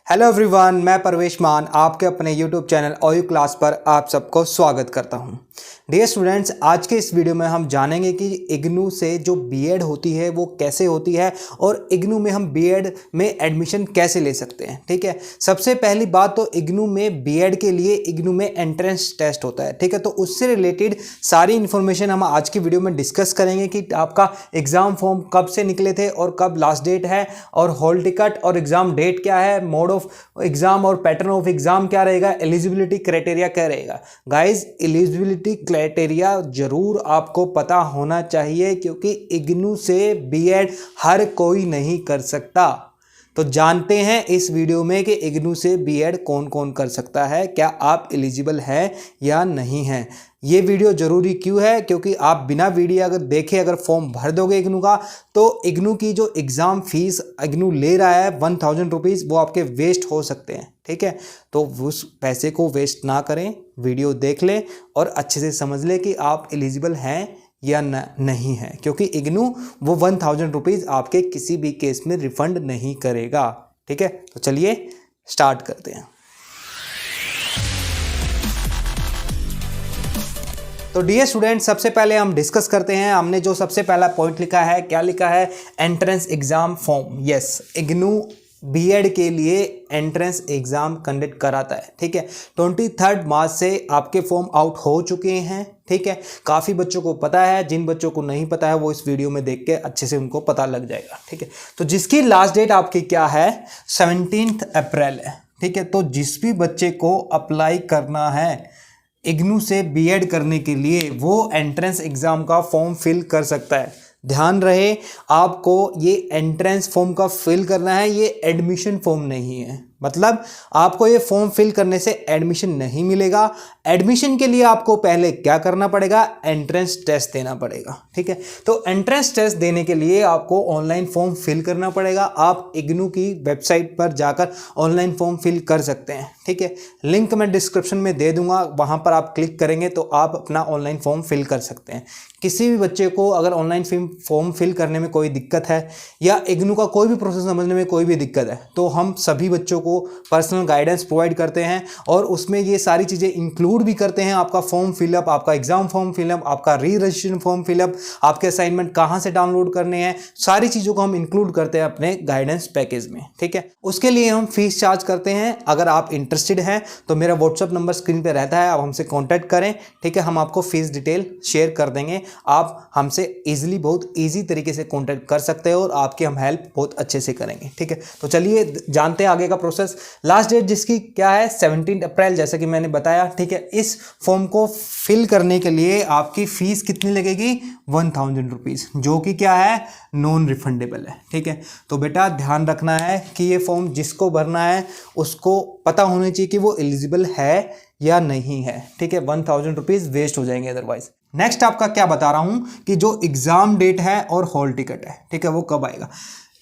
Hello everyone, मैं परवेश मान आपके अपने यूट्यूब चैनल ओयू क्लास पर आप सबको स्वागत करता हूं। डियर स्टूडेंट्स, आज के इस वीडियो में हम जानेंगे कि इग्नू से जो बीएड होती है वो कैसे होती है और इग्नू में हम बीएड में एडमिशन कैसे ले सकते हैं। ठीक है, सबसे पहली बात तो इग्नू में बीएड के लिए इग्नू में एंट्रेंस टेस्ट होता है। ठीक है, तो उससे रिलेटेड सारी इन्फॉर्मेशन हम आज की वीडियो में डिस्कस करेंगे कि आपका एग्ज़ाम फॉर्म कब से निकले थे और कब लास्ट डेट है और हॉल टिकट और एग्ज़ाम डेट क्या है, मोड ऑफ एग्जाम और पैटर्न ऑफ एग्जाम क्या रहेगा, एलिजिबिलिटी क्राइटेरिया क्या रहेगा। गाइस, एलिजिबिलिटी क्राइटेरिया जरूर आपको पता होना चाहिए क्योंकि इग्नू से बीएड हर कोई नहीं कर सकता। तो जानते हैं इस वीडियो में कि इग्नू से बीएड कौन कौन कर सकता है, क्या आप एलिजिबल हैं या नहीं हैं। ये वीडियो ज़रूरी क्यों है, क्योंकि आप बिना वीडियो अगर देखे अगर फॉर्म भर दोगे इग्नू का तो इग्नू की जो एग्ज़ाम फीस इग्नू ले रहा है 1000 रुपीज़ वो आपके वेस्ट हो सकते हैं। ठीक है, तो उस पैसे को वेस्ट ना करें, वीडियो देख लें और अच्छे से समझ लें कि आप एलिजिबल हैं या नहीं है, क्योंकि इग्नू वो 1000 रुपीज़ आपके किसी भी केस में रिफंड नहीं करेगा। ठीक है, तो चलिए स्टार्ट करते हैं। तो डियर स्टूडेंट, सबसे पहले हम डिस्कस करते हैं। हमने जो सबसे पहला पॉइंट लिखा है, क्या लिखा है, entrance exam form. Yes, IGNOU B Ed के लिए एंट्रेंस एग्जाम कंडक्ट कराता है। ठीक है, 23 मार्च से आपके फॉर्म आउट हो चुके हैं। ठीक है, काफ़ी बच्चों को पता है, जिन बच्चों को नहीं पता है वो इस वीडियो में देख के अच्छे से उनको पता लग जाएगा। ठीक है, तो जिसकी लास्ट डेट आपकी क्या है, 17 अप्रैल है। ठीक है, तो जिस भी बच्चे को अप्लाई करना है इग्नू से बीएड करने के लिए वो एंट्रेंस एग्ज़ाम का फॉर्म फिल कर सकता है। ध्यान रहे, आपको ये एंट्रेंस फॉर्म का फिल करना है, ये एडमिशन फॉर्म नहीं है। मतलब आपको ये फॉर्म फिल करने से एडमिशन नहीं मिलेगा। एडमिशन के लिए आपको पहले क्या करना पड़ेगा, एंट्रेंस टेस्ट देना पड़ेगा। ठीक है, तो एंट्रेंस टेस्ट देने के लिए आपको ऑनलाइन फॉर्म फिल करना पड़ेगा। आप इग्नू की वेबसाइट पर जाकर ऑनलाइन फॉर्म फिल कर सकते हैं। ठीक है, लिंक मैं डिस्क्रिप्शन में दे दूंगा, वहां पर आप क्लिक करेंगे तो आप अपना ऑनलाइन फॉर्म फिल कर सकते हैं। किसी भी बच्चे को अगर ऑनलाइन फॉर्म फिल करने में कोई दिक्कत है या इग्नू का कोई भी प्रोसेस समझने में कोई भी दिक्कत है तो हम सभी बच्चों को पर्सनल गाइडेंस प्रोवाइड करते हैं और उसमें ये सारी चीज़ें इंक्लूड भी करते हैं। आपका फॉर्म फिलअप, आपका एग्जाम फॉर्म फिलअप, आपका री रजिस्ट्रेशन फॉर्म फिलअप, आपके असाइनमेंट कहाँ से डाउनलोड करने हैं, सारी चीज़ों को हम इंक्लूड करते हैं अपने गाइडेंस पैकेज में। ठीक है, उसके लिए हम फीस चार्ज करते हैं। अगर आप इंटरेस्टेड हैं तो मेरा व्हाट्सअप नंबर स्क्रीन पर रहता है, आप हमसे कॉन्टैक्ट करें। ठीक है, हम आपको फीस डिटेल शेयर कर देंगे। आप हमसे ईजिली, बहुत ईजी तरीके से कॉन्टैक्ट कर सकते हो और आपकी हम हेल्प बहुत अच्छे से करेंगे। ठीक है, तो चलिए जानते हैं आगे का प्रोसेस। लास्ट डेट जिसकी क्या है, 17 अप्रैल, जैसे कि मैंने बताया। ठीक है, इस फॉर्म को फिल करने के लिए आपकी फीस कितनी लगेगी, 1000 रुपीज़, जो कि क्या है, नॉन रिफंडेबल है। ठीक है, तो बेटा ध्यान रखना है कि ये फॉर्म जिसको भरना है उसको पता होना चाहिए कि वो एलिजिबल है या नहीं है। ठीक है, 1000 रुपीज़ वेस्ट हो जाएंगे अदरवाइज। नेक्स्ट आपका क्या बता रहा हूं कि जो एग्जाम डेट है और हॉल टिकट है, ठीक है, वो कब आएगा।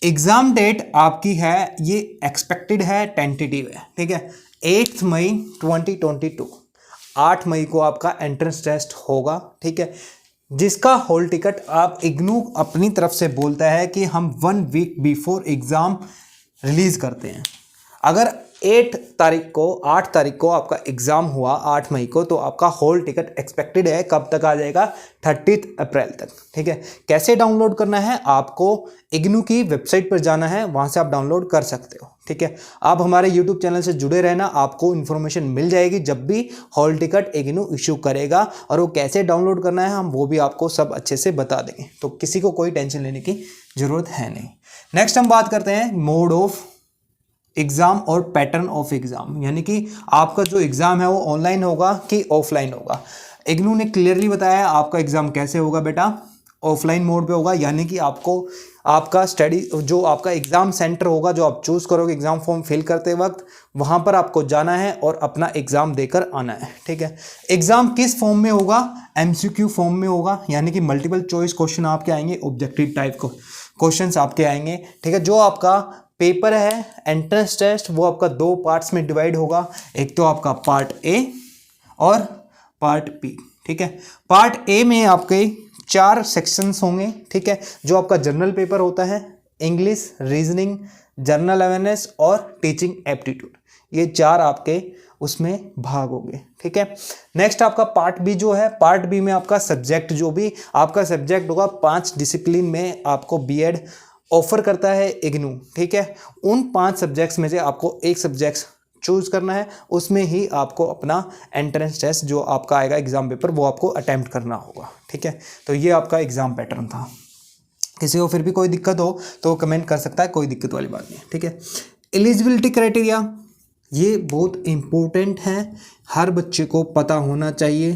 एग्जाम डेट आपकी है, ये एक्सपेक्टेड है, टेंटेटिव है। ठीक है, 8 मई 2022, 8 मई को आपका एंट्रेंस टेस्ट होगा। ठीक है, जिसका हॉल टिकट आप इग्नू अपनी तरफ से बोलता है कि हम 1 वीक बिफोर एग्जाम रिलीज करते हैं। अगर 8 तारीख को आपका एग्जाम हुआ 8 मई को, तो आपका हॉल टिकट एक्सपेक्टेड है कब तक आ जाएगा, 30 अप्रैल तक। ठीक है, कैसे डाउनलोड करना है, आपको इग्नू की वेबसाइट पर जाना है, वहां से आप डाउनलोड कर सकते हो। ठीक है, आप हमारे यूट्यूब चैनल से जुड़े रहना, आपको इन्फॉर्मेशन मिल जाएगी जब भी हॉल टिकट इग्नू इशू करेगा और वो कैसे डाउनलोड करना है हम वो भी आपको सब अच्छे से बता देंगे। तो किसी को कोई टेंशन लेने की जरूरत है नहीं। नेक्स्ट हम बात करते हैं मोड ऑफ एग्ज़ाम और पैटर्न ऑफ एग्ज़ाम, यानी कि आपका जो एग्ज़ाम है वो ऑनलाइन होगा कि ऑफलाइन होगा। इग्नू ने क्लियरली बताया आपका एग्ज़ाम कैसे होगा बेटा, ऑफलाइन मोड पे होगा, यानी कि आपको आपका स्टडी जो आपका एग्ज़ाम सेंटर होगा जो आप चूज़ करोगे एग्ज़ाम फॉर्म फिल करते वक्त, वहाँ पर आपको जाना है और अपना एग्ज़ाम देकर आना है। ठीक है, एग्ज़ाम किस फॉर्म में होगा, एमसीक्यू फॉर्म में होगा, यानी कि मल्टीपल चॉइस क्वेश्चन आपके आएंगे, ऑब्जेक्टिव टाइप को क्वेश्चन आपके आएंगे। ठीक है, जो आपका पेपर है एंट्रेंस टेस्ट वो आपका 2 पार्ट्स में डिवाइड होगा, एक तो आपका पार्ट ए और पार्ट बी। ठीक है, पार्ट ए में आपके 4 सेक्शंस होंगे। ठीक है, जो आपका जनरल पेपर होता है इंग्लिश, रीजनिंग, जनरल अवेयरनेस और टीचिंग एप्टीट्यूड, ये 4 आपके उसमें भाग होंगे। ठीक है। नेक्स्ट आपका पार्ट बी जो है, पार्ट बी में आपका सब्जेक्ट जो भी आपका सब्जेक्ट होगा, 5 डिसिप्लिन में आपको बीएड ऑफर करता है इग्नू। ठीक है। उन 5 सब्जेक्ट्स में से आपको एक सब्जेक्ट चूज करना है, उसमें ही आपको अपना एंट्रेंस टेस्ट जो आपका आएगा एग्जाम पेपर वो आपको अटेम्प्ट करना होगा। ठीक है। तो ये आपका एग्जाम पैटर्न था। किसी को फिर भी कोई दिक्कत हो तो कमेंट कर सकता है, कोई दिक्कत वाली बात नहीं। ठीक है। एलिजिबिलिटी क्राइटेरिया, ये बहुत इम्पोर्टेंट है, हर बच्चे को पता होना चाहिए,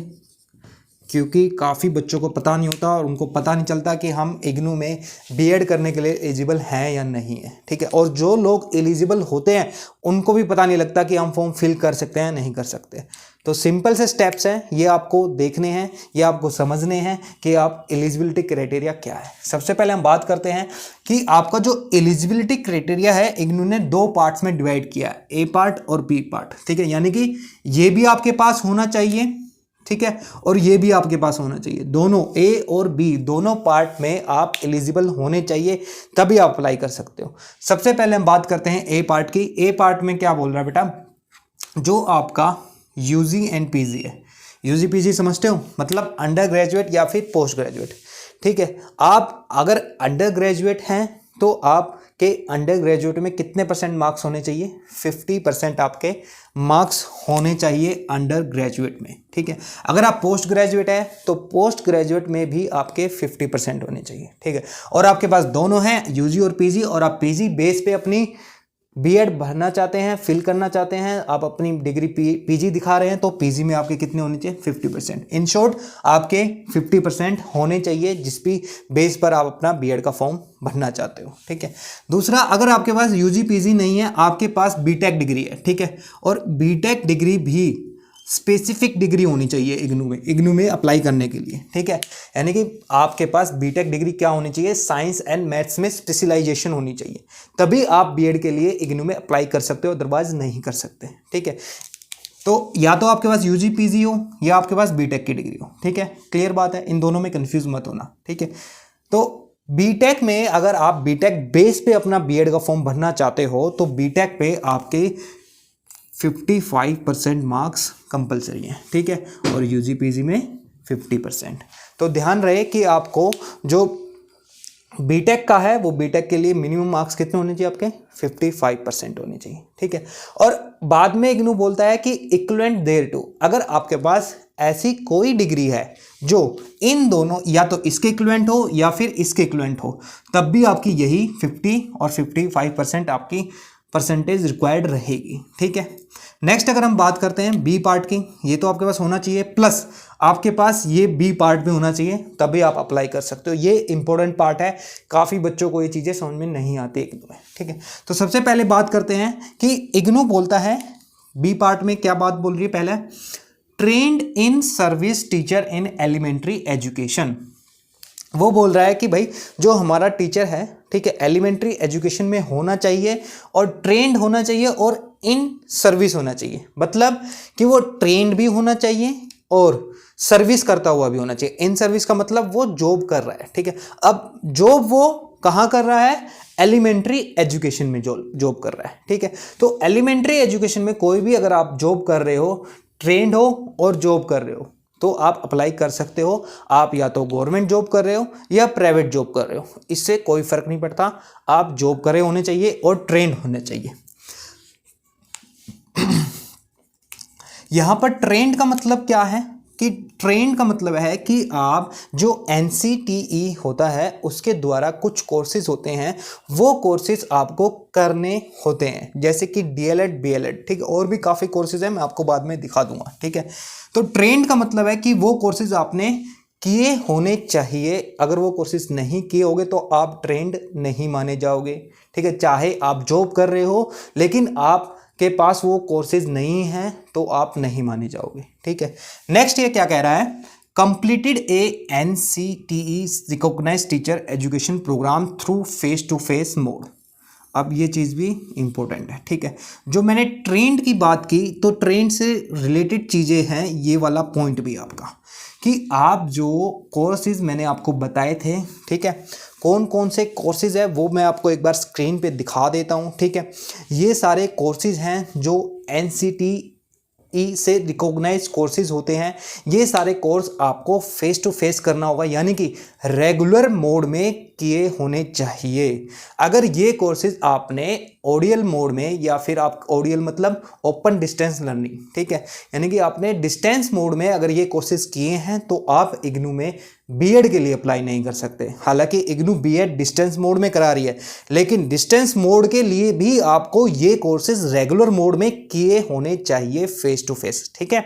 क्योंकि काफ़ी बच्चों को पता नहीं होता और उनको पता नहीं चलता कि हम इग्नू में बीएड करने के लिए एलिजिबल हैं या नहीं है। ठीक है। और जो लोग एलिजिबल होते हैं उनको भी पता नहीं लगता कि हम फॉर्म फिल कर सकते हैं नहीं कर सकते। तो सिंपल से स्टेप्स हैं, ये आपको देखने हैं, ये आपको समझने हैं कि आप एलिजिबिलिटी क्राइटेरिया क्या है। सबसे पहले हम बात करते हैं कि आपका जो एलिजिबिलिटी क्राइटेरिया है इग्नू ने 2 पार्ट्स में डिवाइड किया है, ए पार्ट और बी पार्ट। ठीक है। यानी कि ये भी आपके पास होना चाहिए, ठीक है, और ये भी आपके पास होना चाहिए। दोनों ए और बी दोनों पार्ट में आप एलिजिबल होने चाहिए, तभी आप अप्लाई कर सकते हो। सबसे पहले हम बात करते हैं ए पार्ट की। ए पार्ट में क्या बोल रहा है बेटा, जो आपका यूजी एंड पीजी है। यूजी पीजी समझते हो, मतलब अंडर ग्रेजुएट या फिर पोस्ट ग्रेजुएट। ठीक है। आप अगर अंडर ग्रेजुएट हैं तो आपके अंडर ग्रेजुएट में कितने % मार्क्स होने चाहिए, 50% आपके मार्क्स होने चाहिए अंडर ग्रेजुएट में। ठीक है। अगर आप पोस्ट ग्रेजुएट है तो पोस्ट ग्रेजुएट में भी आपके 50% होने चाहिए। ठीक है। और आपके पास दोनों हैं, यूजी और पीजी, और आप पीजी बेस पे अपनी बीएड भरना चाहते हैं, फिल करना चाहते हैं, आप अपनी डिग्री पीजी दिखा रहे हैं तो पीजी में आपके कितने होने चाहिए, 50%। इन शॉर्ट आपके 50% होने चाहिए जिस भी बेस पर आप अपना बीएड का फॉर्म भरना चाहते हो। ठीक है। दूसरा, अगर आपके पास यूजी पीजी नहीं है, आपके पास बीटेक डिग्री है। ठीक है। और बीटेक डिग्री भी स्पेसिफिक डिग्री होनी चाहिए इग्नू में अप्लाई करने के लिए। ठीक है। यानी कि आपके पास बीटेक डिग्री क्या होनी चाहिए, साइंस एंड मैथ्स में स्पेशलाइजेशन होनी चाहिए, तभी आप बीएड के लिए इग्नू में अप्लाई कर सकते हो, अदरवाइज नहीं कर सकते। ठीक है। तो या तो आपके पास यूजी पीजी हो या आपके पास बीटेक की डिग्री हो। ठीक है। क्लियर बात है, इन दोनों में कंफ्यूज मत होना। ठीक है। तो बीटेक में अगर आप बीटेक बेस पे अपना बीएड का फॉर्म भरना चाहते हो तो बीटेक पे आपके 55% मार्क्स कंपलसरी हैं। ठीक है। और यूजी पीजी में 50%। तो ध्यान रहे कि आपको जो बीटेक का है वो बीटेक के लिए मिनिमम मार्क्स कितने होने चाहिए, आपके 55% होने चाहिए। ठीक है। और बाद में इग्नू बोलता है कि इक्विवेलेंट देयर टू, अगर आपके पास ऐसी कोई डिग्री है जो इन दोनों, या तो इसके इक्विवेलेंट हो या फिर इसके इक्विवेलेंट हो, तब भी आपकी यही 50 और 55% आपकी परसेंटेज रिक्वायर्ड रहेगी। ठीक है। नेक्स्ट अगर हम बात करते हैं बी पार्ट की, ये तो आपके पास होना चाहिए, प्लस आपके पास ये बी पार्ट भी होना चाहिए, तभी आप अप्लाई कर सकते हो। ये इंपॉर्टेंट पार्ट है, काफ़ी बच्चों को ये चीज़ें समझ में नहीं आती इग्नू में। ठीक है। तो सबसे पहले बात करते हैं कि इग्नू बोलता है बी पार्ट में क्या बात बोल रही है, पहले trained in service teacher in elementary education. वो बोल रहा है कि भाई जो हमारा टीचर है, ठीक है, एलिमेंट्री एजुकेशन में होना चाहिए और ट्रेंड होना चाहिए और इन सर्विस होना चाहिए, मतलब कि वो ट्रेंड भी होना चाहिए और सर्विस करता हुआ भी होना चाहिए। इन सर्विस का मतलब वो जॉब कर रहा है। ठीक है। अब जॉब वो कहाँ कर रहा है, एलिमेंट्री एजुकेशन में जॉब कर रहा है। ठीक है। तो एलिमेंट्री एजुकेशन में कोई भी अगर आप जॉब कर रहे हो, ट्रेंड हो और जॉब कर रहे हो, तो आप अप्लाई कर सकते हो। आप या तो गवर्नमेंट जॉब कर रहे हो या प्राइवेट जॉब कर रहे हो, इससे कोई फर्क नहीं पड़ता, आप जॉब करे होने चाहिए और ट्रेंड होने चाहिए। यहां पर ट्रेंड का मतलब क्या है कि ट्रेंड का मतलब है कि आप जो NCTE होता है उसके द्वारा कुछ कोर्सेज होते हैं, वो कोर्सेज आपको करने होते हैं, जैसे कि DLED BLED। ठीक है। और भी काफ़ी कोर्सेज हैं, मैं आपको बाद में दिखा दूंगा। ठीक है। तो ट्रेंड का मतलब है कि वो कोर्सेज आपने किए होने चाहिए, अगर वो कोर्सेज नहीं किए होंगे तो आप ट्रेंड नहीं माने जाओगे। ठीक है। चाहे आप जॉब कर रहे हो लेकिन आप के पास वो कोर्सेज नहीं हैं तो आप नहीं माने जाओगे। ठीक है। नेक्स्ट ये क्या कह रहा है, completed a NCTE recognised teacher education programme through face to face mode. अब ये चीज़ भी इंपॉर्टेंट है। ठीक है। जो मैंने ट्रेंड की बात की तो ट्रेंड से रिलेटेड चीज़ें हैं, ये वाला पॉइंट भी आपका कि आप जो कोर्सेज मैंने आपको बताए थे, ठीक है, कौन कौन से कोर्सेज है वो मैं आपको एक बार स्क्रीन पे दिखा देता हूँ, ठीक है। ये सारे कोर्सेज हैं जो NCTE से रिकॉग्नाइज कोर्सेज होते हैं। ये सारे कोर्स आपको फेस टू फेस करना होगा, यानी कि रेगुलर मोड में किए होने चाहिए। अगर ये कोर्सेज आपने ओडियल मोड में, या फिर आप ओडियल मतलब ओपन डिस्टेंस लर्निंग, ठीक है, यानी कि आपने डिस्टेंस मोड में अगर ये कोर्सेज किए हैं तो आप इग्नू में बीएड के लिए अप्लाई नहीं कर सकते। हालांकि इग्नू बीएड डिस्टेंस मोड में करा रही है, लेकिन डिस्टेंस मोड के लिए भी आपको ये कोर्सेज रेगुलर मोड में किए होने चाहिए, फेस टू फेस, ठीक है,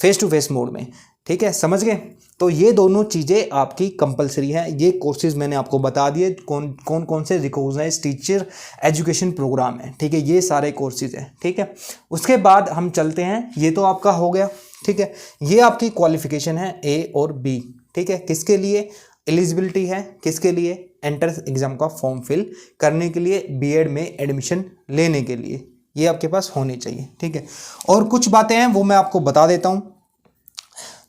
फेस टू फेस मोड में, ठीक है, समझ गए। तो ये दोनों चीज़ें आपकी कंपलसरी है। ये कोर्सेज मैंने आपको बता दिए कौन कौन से रिकॉग्नाइज्ड टीचर एजुकेशन प्रोग्राम है, ठीक है, ये सारे कोर्सेज हैं, ठीक है। उसके बाद हम चलते हैं, ये तो आपका हो गया, ठीक है, ये आपकी क्वालिफिकेशन है A और B, ठीक है, किसके लिए एलिजिबिलिटी है, किसके लिए एंट्रेंस एग्जाम का फॉर्म फिल करने के लिए, बीएड में एडमिशन लेने के लिए, ये आपके पास होनी चाहिए, ठीक है। और कुछ बातें हैं वो मैं आपको बता देता हूँ।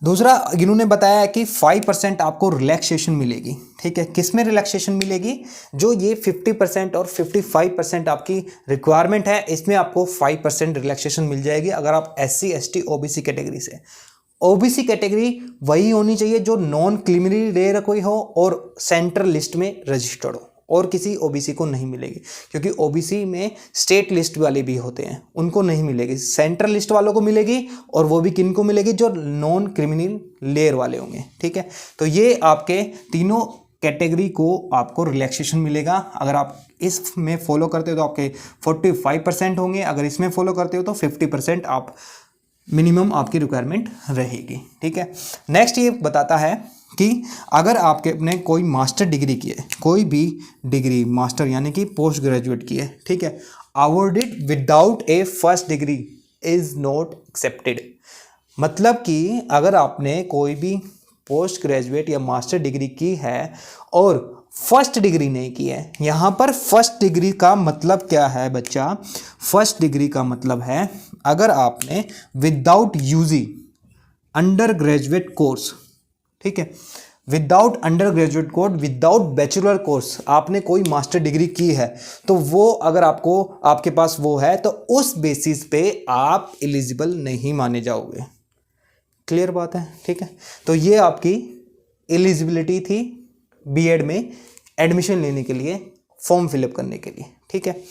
दूसरा, इन्होंने बताया कि 5% आपको रिलैक्सेशन मिलेगी, ठीक है। किस में रिलैक्सेशन मिलेगी? जो ये 50% और 55% आपकी रिक्वायरमेंट है, इसमें आपको 5% रिलैक्सेशन मिल जाएगी अगर आप SC ST OBC कैटेगरी से। OBC कैटेगरी वही होनी चाहिए जो नॉन क्रिमिनली रेयर कोई हो और सेंट्रल लिस्ट में रजिस्टर्ड हो, और किसी OBC को नहीं मिलेगी, क्योंकि OBC में स्टेट लिस्ट वाले भी होते हैं, उनको नहीं मिलेगी, सेंट्रल लिस्ट वालों को मिलेगी, और वो भी किन को मिलेगी? जो नॉन क्रिमिनल लेयर वाले होंगे, ठीक है। तो ये आपके तीनों कैटेगरी को आपको रिलैक्सेशन मिलेगा। अगर आप इसमें फॉलो करते हो तो आपके 45% होंगे, अगर इसमें फॉलो करते हो तो 50% आप मिनिमम आपकी रिक्वायरमेंट रहेगी, ठीक है। नेक्स्ट ये बताता है कि अगर आपके अपने कोई मास्टर डिग्री की है, कोई भी डिग्री मास्टर यानी कि पोस्ट ग्रेजुएट की है, ठीक है, awarded without A first degree is not accepted. मतलब कि अगर आपने कोई भी पोस्ट ग्रेजुएट या मास्टर डिग्री की है और फर्स्ट डिग्री नहीं की है, यहाँ पर फर्स्ट डिग्री का मतलब क्या है बच्चा? फर्स्ट डिग्री का मतलब है अगर आपने without UG undergraduate course, ठीक है, without undergraduate course, without bachelor course आपने कोई मास्टर डिग्री की है, तो वो अगर आपको आपके पास वो है तो उस बेसिस पे आप एलिजिबल नहीं माने जाओगे। क्लियर बात है, ठीक है। तो ये आपकी एलिजिबिलिटी थी बीएड में एडमिशन लेने के लिए, फॉर्म फिलअप करने के लिए, ठीक है।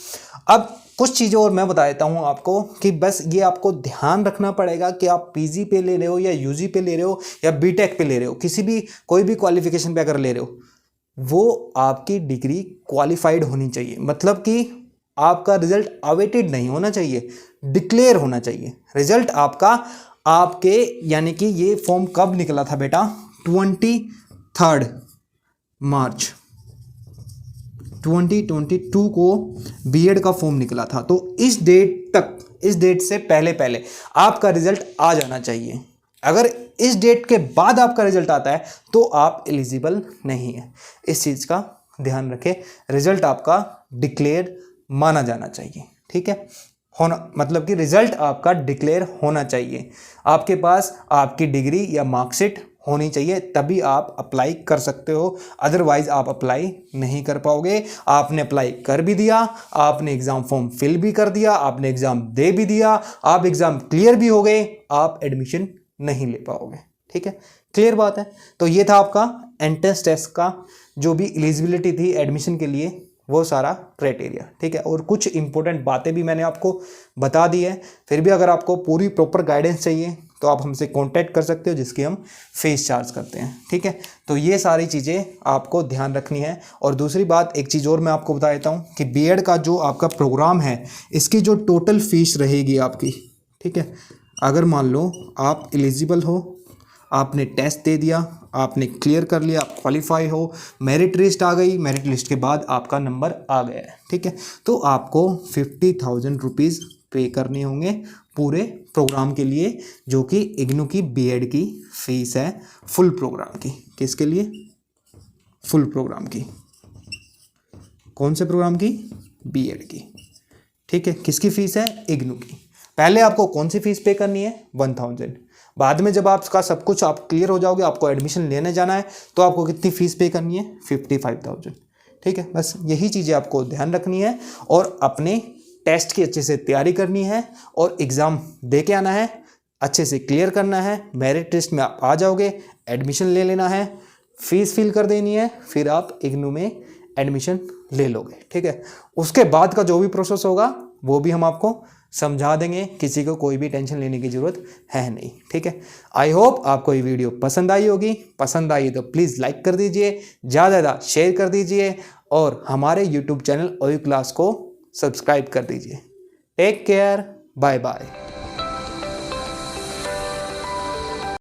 अब कुछ चीज़ें और मैं बता देता हूँ आपको कि बस ये आपको ध्यान रखना पड़ेगा कि आप पीजी पे ले रहे हो या यूजी पे ले रहे हो या बीटेक पे ले रहे हो, किसी भी कोई भी क्वालिफिकेशन पे अगर ले रहे हो, वो आपकी डिग्री क्वालिफाइड होनी चाहिए। मतलब कि आपका रिजल्ट अवेटेड नहीं होना चाहिए, डिक्लेयर होना चाहिए रिजल्ट आपका। आपके यानी कि ये फॉर्म कब निकला था बेटा? 23 मार्च 2022 को बीएड का फॉर्म निकला था। तो इस डेट तक, इस डेट से पहले पहले आपका रिजल्ट आ जाना चाहिए। अगर इस डेट के बाद आपका रिजल्ट आता है तो आप एलिजिबल नहीं है। इस चीज़ का ध्यान रखें, रिजल्ट आपका डिक्लेयर माना जाना चाहिए, ठीक है, होना, मतलब कि रिजल्ट आपका डिक्लेयर होना चाहिए। आपके पास आपकी डिग्री या मार्कशीट होनी चाहिए, तभी आप अप्लाई कर सकते हो, अदरवाइज आप अप्लाई नहीं कर पाओगे। आपने अप्लाई कर भी दिया, आपने एग्जाम फॉर्म फिल भी कर दिया, आपने एग्जाम दे भी दिया, आप एग्जाम क्लियर भी हो गए, आप एडमिशन नहीं ले पाओगे, ठीक है। क्लियर बात है। तो ये था आपका एंट्रेंस टेस्ट का जो भी एलिजिबिलिटी थी एडमिशन के लिए, वो सारा क्राइटेरिया, ठीक है। और कुछ इंपॉर्टेंट बातें भी मैंने आपको बता दी है। फिर भी अगर आपको पूरी प्रॉपर गाइडेंस चाहिए तो आप हमसे कांटेक्ट कर सकते हो, जिसकी हम फीस चार्ज करते हैं, ठीक है। तो ये सारी चीज़ें आपको ध्यान रखनी है। और दूसरी बात, एक चीज़ और मैं आपको बता देता हूँ कि बीएड का जो आपका प्रोग्राम है, इसकी जो टोटल फीस रहेगी आपकी, ठीक है, अगर मान लो आप एलिजिबल हो, आपने टेस्ट दे दिया, आपने क्लियर कर लिया, आप क्वालिफाई हो, मेरिट लिस्ट आ गई, मेरिट लिस्ट के बाद आपका नंबर आ गया है, ठीक है, तो आपको 50,000 रुपीज़ पे करने होंगे पूरे प्रोग्राम के लिए, जो कि इग्नू की बीएड की फीस है फुल प्रोग्राम की। किसके लिए? फुल प्रोग्राम की। कौन से प्रोग्राम की? बीएड की, ठीक है। किसकी फीस है? इग्नू की। पहले आपको कौन सी फीस पे करनी है? 1000। बाद में जब आपका सब कुछ आप क्लियर हो जाओगे, आपको एडमिशन लेने जाना है, तो आपको कितनी फ़ीस पे करनी है? 55,000। ठीक है, बस यही चीज़ें आपको ध्यान रखनी है और अपने टेस्ट की अच्छे से तैयारी करनी है और एग्ज़ाम दे के आना है, अच्छे से क्लियर करना है। मेरिट टेस्ट में आप आ जाओगे, एडमिशन ले लेना है, फीस फिल कर देनी है, फिर आप इग्नू में एडमिशन ले लोगे। ठीक है, उसके बाद का जो भी प्रोसेस होगा वो भी हम आपको समझा देंगे, किसी को कोई भी टेंशन लेने की ज़रूरत है नहीं। ठीक है, आई होप आपको ये वीडियो पसंद आई होगी। पसंद आई तो प्लीज़ लाइक कर दीजिए, ज़्यादा ज़्यादा शेयर कर दीजिए और हमारे यूट्यूब चैनल OU क्लास को सब्सक्राइब कर दीजिए। Take care, bye bye.